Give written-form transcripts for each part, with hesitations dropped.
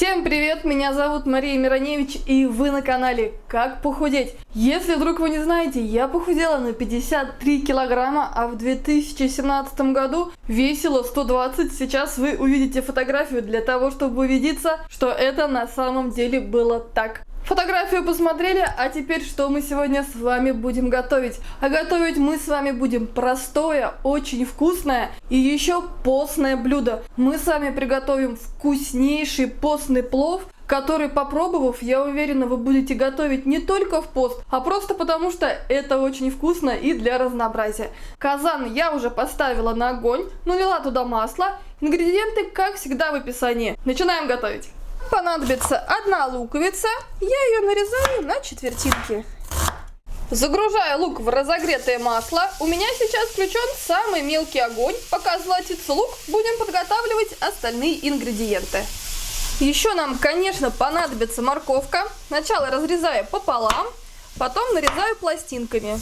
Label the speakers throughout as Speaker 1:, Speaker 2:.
Speaker 1: Всем привет, меня зовут Мария Мироневич, и вы на канале Как похудеть. Если вдруг вы не знаете, я похудела на 53 килограмма, а в 2017 году весила 120. Сейчас вы увидите фотографию для того, чтобы убедиться, что это на самом деле было так. Фотографию посмотрели, а теперь что мы сегодня с вами будем готовить? А готовить мы с вами будем простое, очень вкусное и еще постное блюдо. Мы с вами приготовим вкуснейший постный плов, который, попробовав, я уверена, вы будете готовить не только в пост, а просто потому, что это очень вкусно и для разнообразия. Казан я уже поставила на огонь, налила туда масло. Ингредиенты, как всегда, в описании. Начинаем готовить. Понадобится одна луковица, я ее нарезаю на четвертинки. Загружаю лук в разогретое масло. У меня сейчас включен самый мелкий огонь. Пока золотится лук, будем подготавливать остальные ингредиенты. Еще нам, конечно, понадобится морковка. Сначала разрезаю пополам, потом нарезаю пластинками.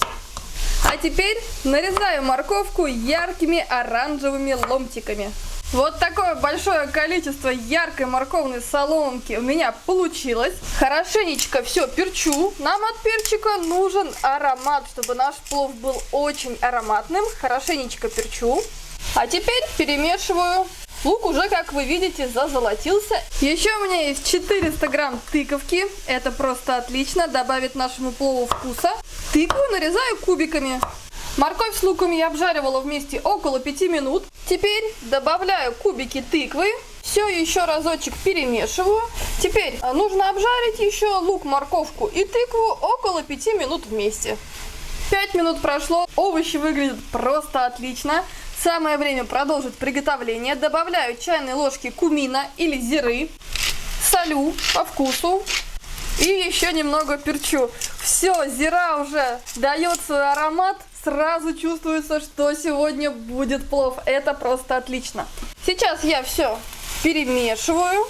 Speaker 1: А теперь нарезаю морковку яркими оранжевыми ломтиками. Вот такое большое количество яркой морковной соломки у меня получилось. Хорошенечко все перчу. Нам от перчика нужен аромат, чтобы наш плов был очень ароматным. Хорошенечко перчу. А теперь перемешиваю. Лук уже, как вы видите, зазолотился. Еще у меня есть 400 грамм тыковки. Это просто отлично, добавит нашему плову вкуса. Тыкву нарезаю кубиками. Морковь с луком я обжаривала вместе около 5 минут. Теперь добавляю кубики тыквы. Все еще разочек перемешиваю. Теперь нужно обжарить еще лук, морковку и тыкву около 5 минут вместе. 5 минут прошло. Овощи выглядят просто отлично. Самое время продолжить приготовление. Добавляю чайные ложки кумина или зиры. Солю по вкусу. И еще немного перчу. Все, зира уже дает свой аромат. Сразу чувствуется, что сегодня будет плов. Это просто отлично. Сейчас я все перемешиваю.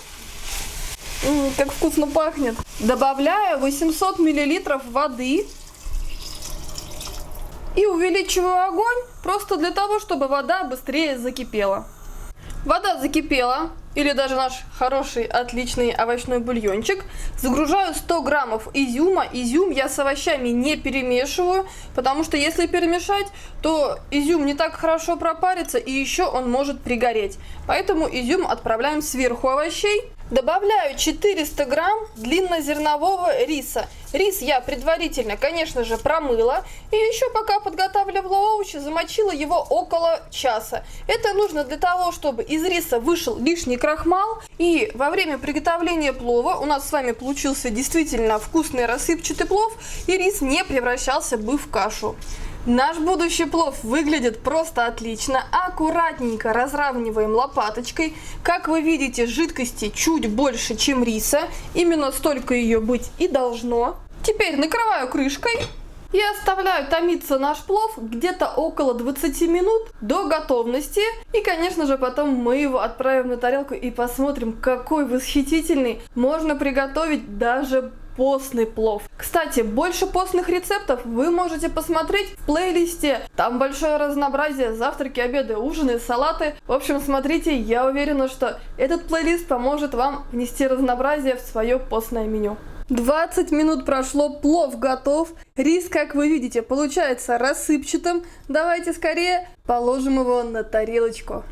Speaker 1: Как вкусно пахнет. Добавляю 800 миллилитров воды. И увеличиваю огонь просто для того, чтобы вода быстрее закипела. Вода закипела, или даже наш хороший, отличный овощной бульончик. Загружаю 100 граммов изюма. Изюм я с овощами не перемешиваю, потому что если перемешать, то изюм не так хорошо пропарится, и еще он может пригореть. Поэтому изюм отправляем сверху овощей. Добавляю 400 грамм длиннозернового риса. Рис я предварительно, конечно же, промыла. И еще пока подготавливала овощи, замочила его около часа. Это нужно для того, чтобы из риса вышел лишний крахмал. И во время приготовления плова у нас с вами получился действительно вкусный рассыпчатый плов. И рис не превращался бы в кашу. Наш будущий плов выглядит просто отлично. Аккуратненько разравниваем лопаточкой. Как вы видите, жидкости чуть больше, чем риса. Именно столько ее быть и должно. Теперь накрываю крышкой и оставляю томиться наш плов где-то около 20 минут до готовности. И, конечно же, потом мы его отправим на тарелку и посмотрим, какой восхитительный можно приготовить даже постный плов. Кстати, больше постных рецептов вы можете посмотреть в плейлисте. Там большое разнообразие: завтраки, обеды, ужины, салаты. В общем, смотрите, я уверена, что этот плейлист поможет вам внести разнообразие в свое постное меню. 20 минут прошло, плов готов. Рис, как вы видите, получается рассыпчатым. Давайте скорее положим его на тарелочку.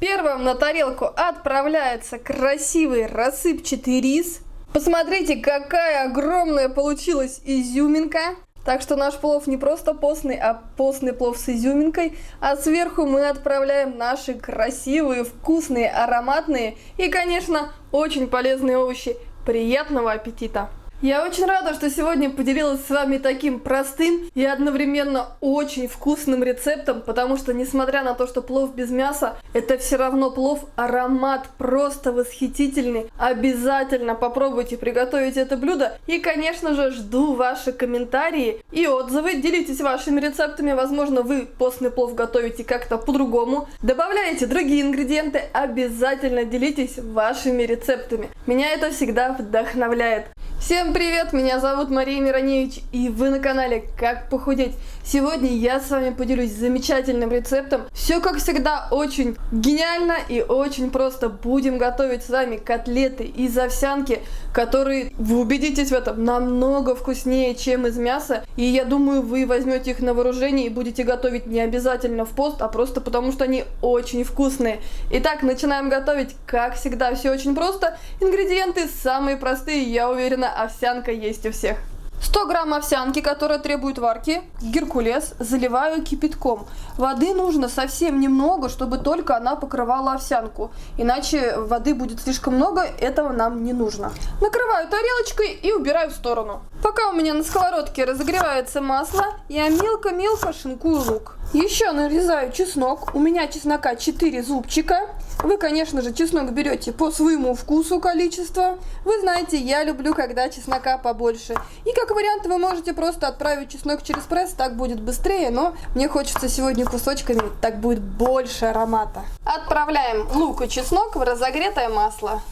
Speaker 1: Первым на тарелку отправляется красивый рассыпчатый рис. Посмотрите, какая огромная получилась изюминка. Так что наш плов не просто постный, а постный плов с изюминкой. А сверху мы отправляем наши красивые, вкусные, ароматные и, конечно, очень полезные овощи. Приятного аппетита! Я очень рада, что сегодня поделилась с вами таким простым и одновременно очень вкусным рецептом, потому что, несмотря на то, что плов без мяса, это все равно плов, аромат просто восхитительный. Обязательно попробуйте приготовить это блюдо. И, конечно же, жду ваши комментарии и отзывы. Делитесь вашими рецептами. Возможно, вы постный плов готовите как-то по-другому. Добавляйте другие ингредиенты. Обязательно делитесь вашими рецептами. Меня это всегда вдохновляет. Всем привет, меня зовут Мария Мироневич, и вы на канале Как похудеть. Сегодня я с вами поделюсь замечательным рецептом. Все, как всегда, очень гениально и очень просто. Будем готовить с вами котлеты из овсянки, которые, вы убедитесь в этом, намного вкуснее, чем из мяса. И я думаю, вы возьмете их на вооружение и будете готовить не обязательно в пост, а просто потому, что они очень вкусные. Итак, начинаем готовить. Как всегда, все очень просто. Ингредиенты самые простые, я уверена, овсянка есть у всех. 100 грамм овсянки, которая требует варки, геркулес, заливаю кипятком. Воды нужно совсем немного, чтобы только она покрывала овсянку. Иначе воды будет слишком много, этого нам не нужно. Накрываю тарелочкой и убираю в сторону. Пока у меня на сковородке разогревается масло, я мелко-мелко шинкую лук. Еще нарезаю чеснок. У меня чеснока 4 зубчика. Вы, конечно же, чеснок берете по своему вкусу, количество. Вы знаете, я люблю, когда чеснока побольше. И как вариант, вы можете просто отправить чеснок через пресс, так будет быстрее, но мне хочется сегодня кусочками, так будет больше аромата. Отправляем лук и чеснок в разогретое масло.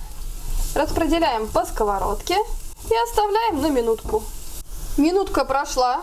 Speaker 1: Распределяем по сковородке и оставляем на минутку. Минутка прошла.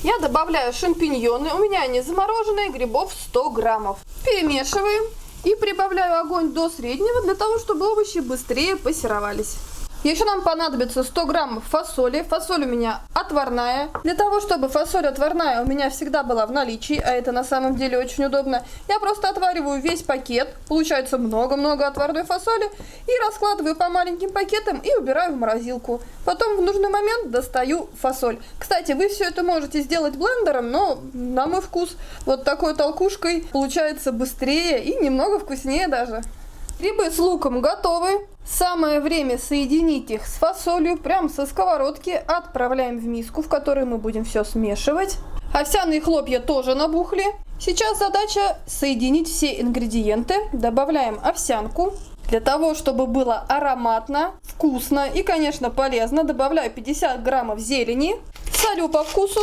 Speaker 1: Я добавляю шампиньоны, у меня они замороженные, грибов 100 граммов. Перемешиваем. И прибавляю огонь до среднего, для того, чтобы овощи быстрее пассеровались. Еще нам понадобится 100 граммов фасоли. Фасоль у меня отварная. Для того, чтобы фасоль отварная у меня всегда была в наличии, а это на самом деле очень удобно, я просто отвариваю весь пакет. Получается много-много отварной фасоли. И раскладываю по маленьким пакетам и убираю в морозилку. Потом в нужный момент достаю фасоль. Кстати, вы все это можете сделать блендером, но на мой вкус вот такой толкушкой получается быстрее и немного вкуснее даже. Грибы с луком готовы. Самое время соединить их с фасолью прямо со сковородки. Отправляем в миску, в которой мы будем все смешивать. Овсяные хлопья тоже набухли. Сейчас задача соединить все ингредиенты. Добавляем овсянку. Для того, чтобы было ароматно, вкусно и, конечно, полезно, добавляю 50 граммов зелени. Солю по вкусу.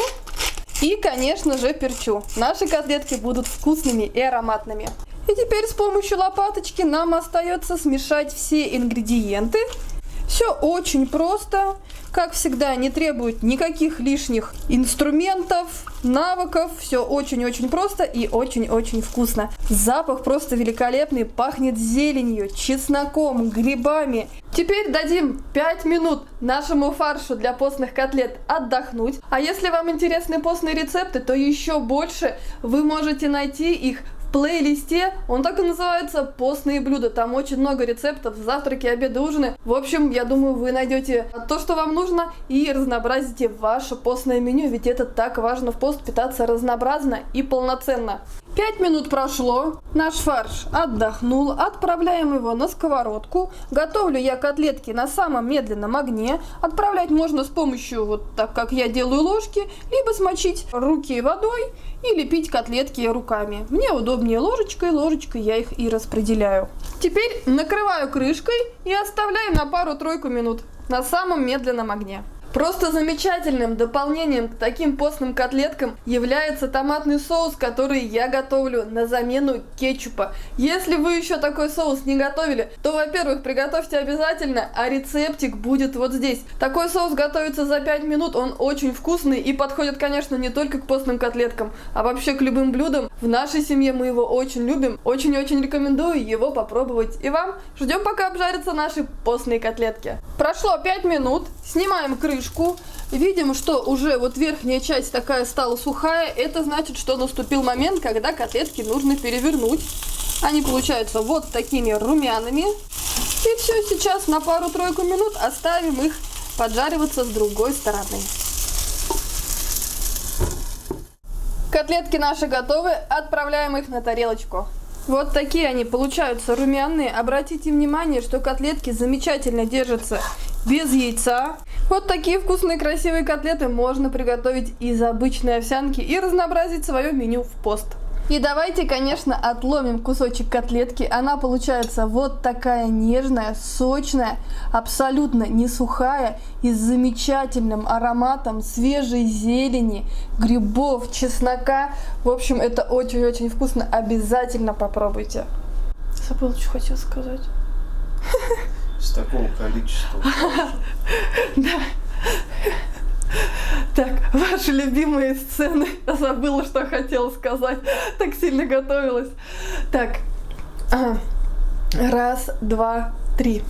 Speaker 1: И, конечно же, перчу. Наши котлетки будут вкусными и ароматными. И теперь с помощью лопаточки нам остается смешать все ингредиенты. Все очень просто. Как всегда, не требует никаких лишних инструментов, навыков. Все очень-очень просто и очень-очень вкусно. Запах просто великолепный. Пахнет зеленью, чесноком, грибами. Теперь дадим 5 минут нашему фаршу для постных котлет отдохнуть. А если вам интересны постные рецепты, то еще больше вы можете найти их в плейлисте, он так и называется «Постные блюда». Там очень много рецептов, завтраки, обеды, ужины. В общем, я думаю, вы найдете то, что вам нужно, и разнообразите ваше постное меню, ведь это так важно в пост — питаться разнообразно и полноценно. 5 минут прошло, наш фарш отдохнул, отправляем его на сковородку. Готовлю я котлетки на самом медленном огне. Отправлять можно с помощью, вот так как я делаю, ложки, либо смочить руки водой и лепить котлетки руками. Мне удобнее ложечкой я их и распределяю. Теперь накрываю крышкой и оставляю на пару-тройку минут на самом медленном огне. Просто замечательным дополнением к таким постным котлеткам является томатный соус, который я готовлю на замену кетчупа. Если вы еще такой соус не готовили, то, во-первых, приготовьте обязательно, а рецептик будет вот здесь. Такой соус готовится за 5 минут, он очень вкусный и подходит, конечно, не только к постным котлеткам, а вообще к любым блюдам. В нашей семье мы его очень любим, очень-очень рекомендую его попробовать и вам. Ждем, пока обжарятся наши постные котлетки. Прошло 5 минут, снимаем крышку. Видим, что уже вот верхняя часть такая стала сухая. Это значит, что наступил момент, когда котлетки нужно перевернуть. Они получаются вот такими румяными. И все, сейчас на пару-тройку минут оставим их поджариваться с другой стороны. Котлетки наши готовы, отправляем их на тарелочку. Вот такие они получаются румяные. Обратите внимание, что котлетки замечательно держатся без яйца. Вот такие вкусные красивые котлеты можно приготовить из обычной овсянки и разнообразить свое меню в пост. И давайте, конечно, отломим кусочек котлетки. Она получается вот такая нежная, сочная, абсолютно не сухая и с замечательным ароматом свежей зелени, грибов, чеснока. В общем, это очень-очень вкусно. Обязательно попробуйте. Забыла, что хотела сказать.
Speaker 2: С такого количества.
Speaker 1: Да. Так, ваши любимые сцены. Забыла, что хотела сказать. Так сильно готовилась. Так. Раз, два, три.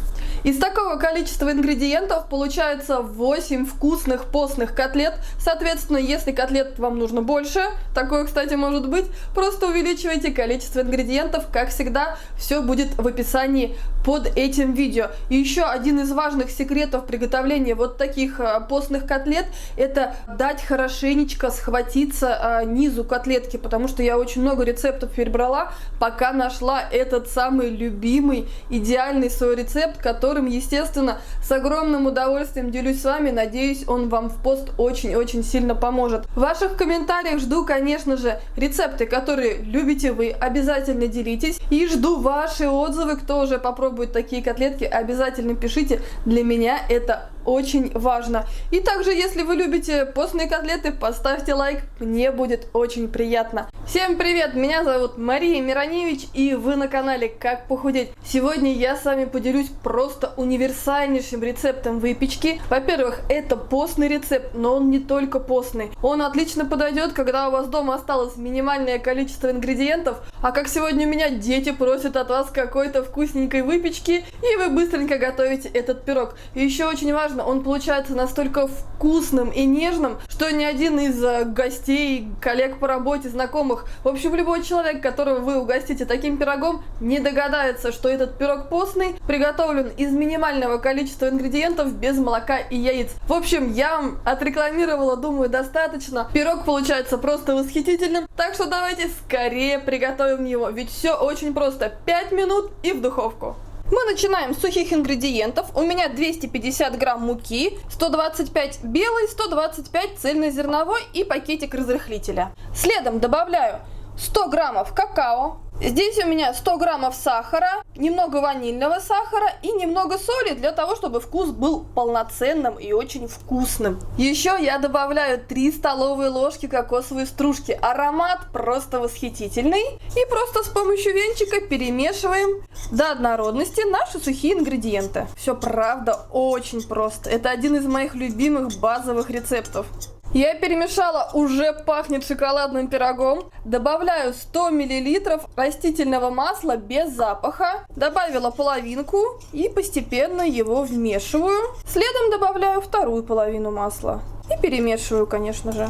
Speaker 1: Из такого количества ингредиентов получается 8 вкусных постных котлет. Соответственно, если котлет вам нужно больше, такое, кстати, может быть, просто увеличивайте количество ингредиентов. Как всегда, все будет в описании под этим видео. И еще один из важных секретов приготовления вот таких постных котлет — это дать хорошенечко схватиться низу котлетки, потому что я очень много рецептов перебрала, пока нашла этот самый любимый, идеальный свой рецепт, которым, естественно, с огромным удовольствием делюсь с вами. Надеюсь, он вам в пост очень-очень сильно поможет. В ваших комментариях жду, конечно же, рецепты, которые любите вы, обязательно делитесь. И жду ваши отзывы, кто уже попробует такие котлетки, обязательно пишите. Для меня это очень важно. И также, если вы любите постные котлеты, поставьте лайк, мне будет очень приятно. Всем привет, меня зовут Мария Мироневич, и вы на канале Как похудеть. Сегодня я с вами поделюсь просто универсальнейшим рецептом выпечки. Во-первых, это постный рецепт, но он не только постный. Он отлично подойдет, когда у вас дома осталось минимальное количество ингредиентов, а как сегодня у меня дети просят от вас какой-то вкусненькой выпечки, и вы быстренько готовите этот пирог. И еще очень важно, он получается настолько вкусным и нежным, что ни один из гостей, коллег по работе, знакомых, в общем, любой человек, которого вы угостите таким пирогом, не догадается, что этот пирог постный, приготовлен из минимального количества ингредиентов, без молока и яиц. В общем, я вам отрекламировала, думаю, достаточно. Пирог получается просто восхитительным, так что давайте скорее приготовим его, ведь все очень просто. 5 минут и в духовку. Мы начинаем с сухих ингредиентов. У меня 250 грамм муки, 125 белой, 125 цельнозерновой и пакетик разрыхлителя. Следом добавляю 100 граммов какао. Здесь у меня 100 граммов сахара, немного ванильного сахара и немного соли, для того, чтобы вкус был полноценным и очень вкусным. Еще я добавляю 3 столовые ложки кокосовой стружки. Аромат просто восхитительный. И просто с помощью венчика перемешиваем до однородности наши сухие ингредиенты. Все правда очень просто. Это один из моих любимых базовых рецептов. Я перемешала, уже пахнет шоколадным пирогом. Добавляю 100 мл растительного масла без запаха. Добавила половинку и постепенно его вмешиваю. Следом добавляю вторую половину масла. И перемешиваю, конечно же.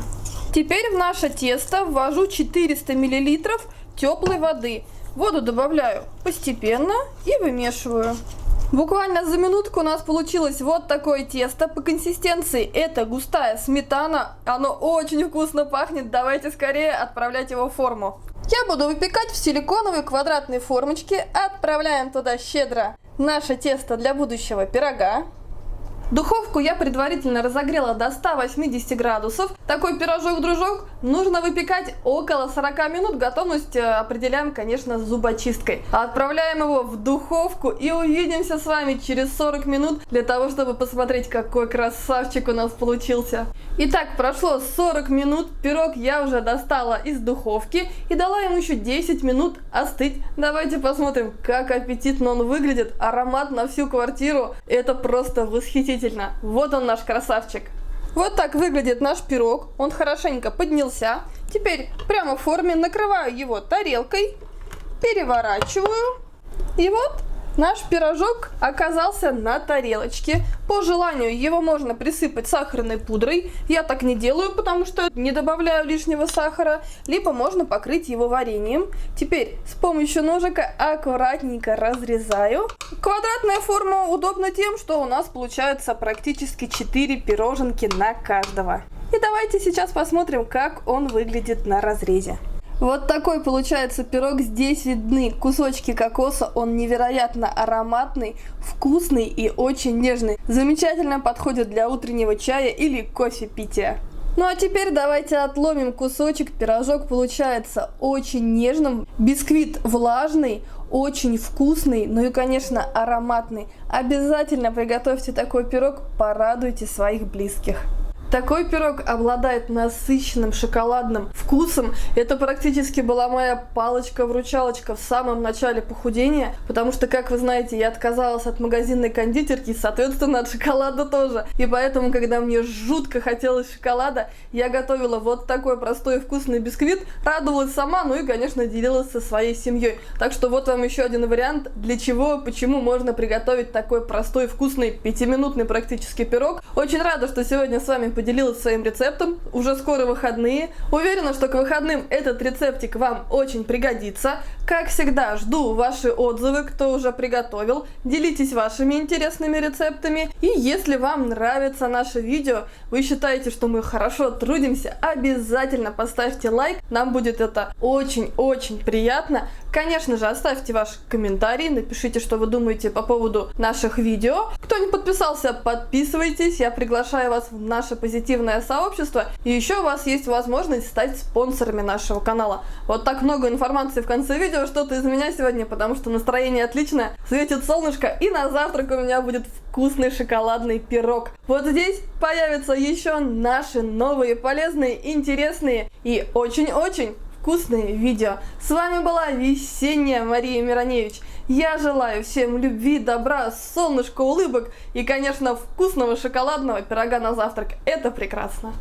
Speaker 1: Теперь в наше тесто ввожу 400 мл теплой воды. Воду добавляю постепенно и вымешиваю. Буквально за минутку у нас получилось вот такое тесто. По консистенции это густая сметана. Оно очень вкусно пахнет. Давайте скорее отправлять его в форму. Я буду выпекать в силиконовой квадратной формочке. Отправляем туда щедро наше тесто для будущего пирога. Духовку я предварительно разогрела до 180 градусов. Такой пирожок-дружок нужно выпекать около 40 минут. Готовность определяем, конечно, зубочисткой. Отправляем его в духовку и увидимся с вами через 40 минут, для того, чтобы посмотреть, какой красавчик у нас получился. Итак, прошло 40 минут. Пирог я уже достала из духовки и дала ему еще 10 минут остыть. Давайте посмотрим, как аппетитно он выглядит. Аромат на всю квартиру. Это просто восхитительно. Вот он, наш красавчик. Вот так выглядит наш пирог. Он хорошенько поднялся. Теперь прямо в форме накрываю его тарелкой, переворачиваю. И вот наш пирожок оказался на тарелочке. По желанию его можно присыпать сахарной пудрой. Я так не делаю, потому что не добавляю лишнего сахара. Либо можно покрыть его вареньем. Теперь с помощью ножика аккуратненько разрезаю. Квадратная форма удобна тем, что у нас получается практически 4 пироженки на каждого. И давайте сейчас посмотрим, как он выглядит на разрезе. Вот такой получается пирог. Здесь видны кусочки кокоса. Он невероятно ароматный, вкусный и очень нежный. Замечательно подходит для утреннего чая или кофе-пития. Ну а теперь давайте отломим кусочек. Пирожок получается очень нежным. Бисквит влажный, очень вкусный, ну и, конечно, ароматный. Обязательно приготовьте такой пирог, порадуйте своих близких. Такой пирог обладает насыщенным шоколадным вкусом. Это практически была моя палочка-вручалочка в самом начале похудения, потому что, как вы знаете, я отказалась от магазинной кондитерки, соответственно, от шоколада тоже. И поэтому, когда мне жутко хотелось шоколада, я готовила вот такой простой и вкусный бисквит, радовалась сама, ну и, конечно, делилась со своей семьей. Так что вот вам еще один вариант, для чего, почему можно приготовить такой простой, вкусный, 5-минутный практически пирог. Очень рада, что сегодня с вами поделилась своим рецептом. Уже скоро выходные. Уверена, что к выходным этот рецептик вам очень пригодится. Как всегда, жду ваши отзывы, кто уже приготовил. Делитесь вашими интересными рецептами. И если вам нравится наше видео, вы считаете, что мы хорошо трудимся, обязательно поставьте лайк. Нам будет это очень-очень приятно. Конечно же, оставьте ваш комментарий, напишите, что вы думаете по поводу наших видео. Кто не подписался, подписывайтесь. Я приглашаю вас в наше позитивное сообщество. И еще у вас есть возможность стать спонсорами нашего канала. Вот так много информации в конце видео, что-то из меня сегодня, потому что настроение отличное, светит солнышко, и на завтрак у меня будет вкусный шоколадный пирог. Вот здесь появятся еще наши новые, полезные, интересные и очень-очень вкусные видео. С вами была весенняя Мария Мироневич. Я желаю всем любви, добра, солнышка, улыбок и, конечно, вкусного шоколадного пирога на завтрак. Это прекрасно.